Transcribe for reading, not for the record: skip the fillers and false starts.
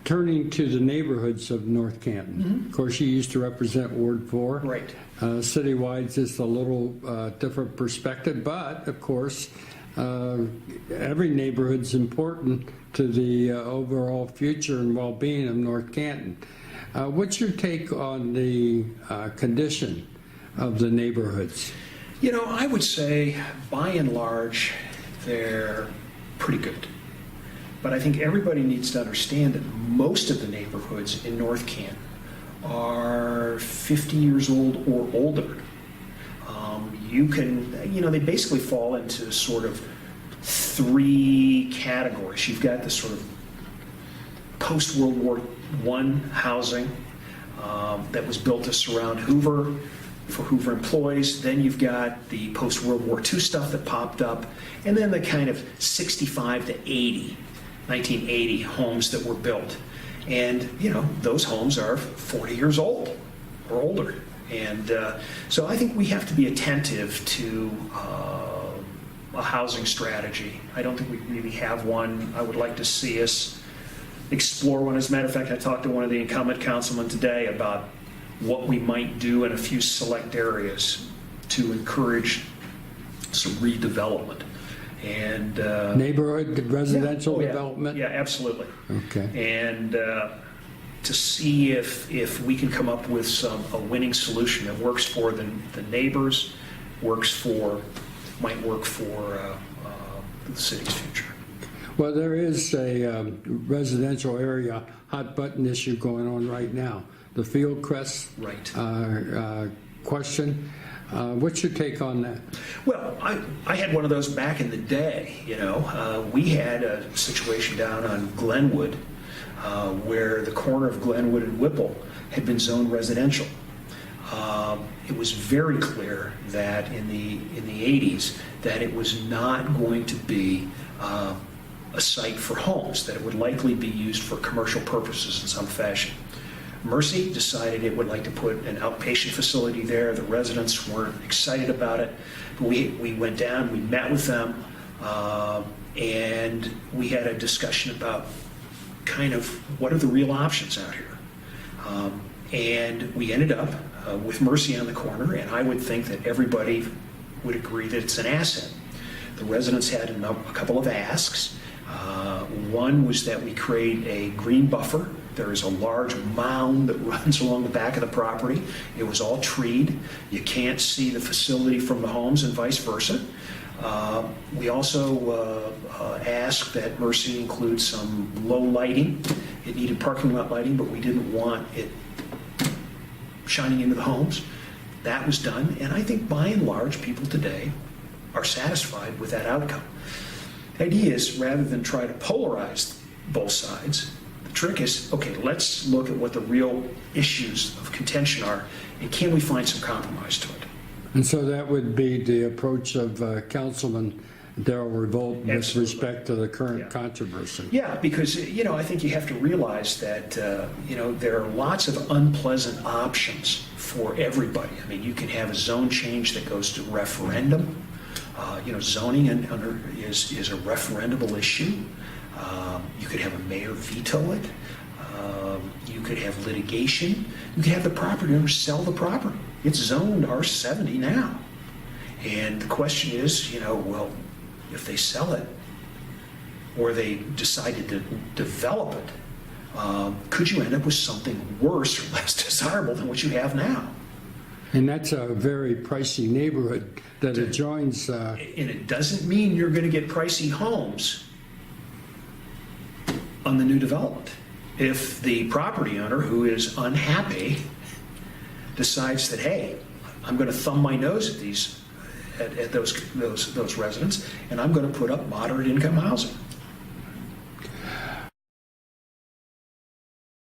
Turning to the neighborhoods of North Canton. Of course, you used to represent Ward 4. Right. Citywide is a little different perspective, but of course, every neighborhood's important to the overall future and well-being of North Canton. What's your take on the condition of the neighborhoods? You know, I would say, by and large, they're pretty good. But I think everybody needs to understand that most of the neighborhoods in North Canton are 50 years old or older. They basically fall into sort of three categories. You've got the sort of post-World War I housing that was built to surround Hoover, for Hoover employees. Then you've got the post-World War II stuff that popped up, and then the kind of 65 to 80, 1980 homes that were built. And, those homes are 40 years old or older. And so I think we have to be attentive to a housing strategy. I don't think we really have one. I would like to see us explore one. As a matter of fact, I talked to one of the incumbent councilmen today about what we might do in a few select areas to encourage some redevelopment. And neighborhood residential development? Yeah, absolutely. Okay. And to see if we can come up with a winning solution that works for the neighbors, might work for the city's future. Well, there is a residential area hot button issue going on right now. The Fieldcrest question. What's your take on that? Well, I had one of those back in the day. We had a situation down on Glenwood where the corner of Glenwood and Whipple had been zoned residential. It was very clear that in the 80s that it was not going to be a site for homes, that it would likely be used for commercial purposes in some fashion. Mercy decided it would like to put an outpatient facility there. The residents weren't excited about it. But we went down, we met with them, and we had a discussion about kind of what are the real options out here. And we ended up with Mercy on the corner, and I would think that everybody would agree that it's an asset. The residents had a couple of asks. One was that we create a green buffer. There is a large mound that runs along the back of the property. It was all treed. You can't see the facility from the homes and vice versa. We also asked that Mercy include some low lighting. It needed parking lot lighting, but we didn't want it shining into the homes. That was done, and I think by and large people today are satisfied with that outcome. The idea is, rather than try to polarize both sides, the trick is, okay, let's look at what the real issues of contention are, and can we find some compromise to it? And so that would be the approach of Councilman Darrell Revoldt with respect to the current controversy. Yeah, because, I think you have to realize that, there are lots of unpleasant options for everybody. I mean, you can have a zone change that goes to referendum. Zoning is a referendable issue. You could have a mayor veto it. You could have litigation. You could have the property owner sell the property. It's zoned R70 now. And the question is, if they sell it or they decided to develop it, could you end up with something worse or less desirable than what you have now? And that's a very pricey neighborhood that adjoins. And it doesn't mean you're going to get pricey homes on the new development. If the property owner who is unhappy decides that, hey, I'm going to thumb my nose at those residents, and I'm going to put up moderate income housing.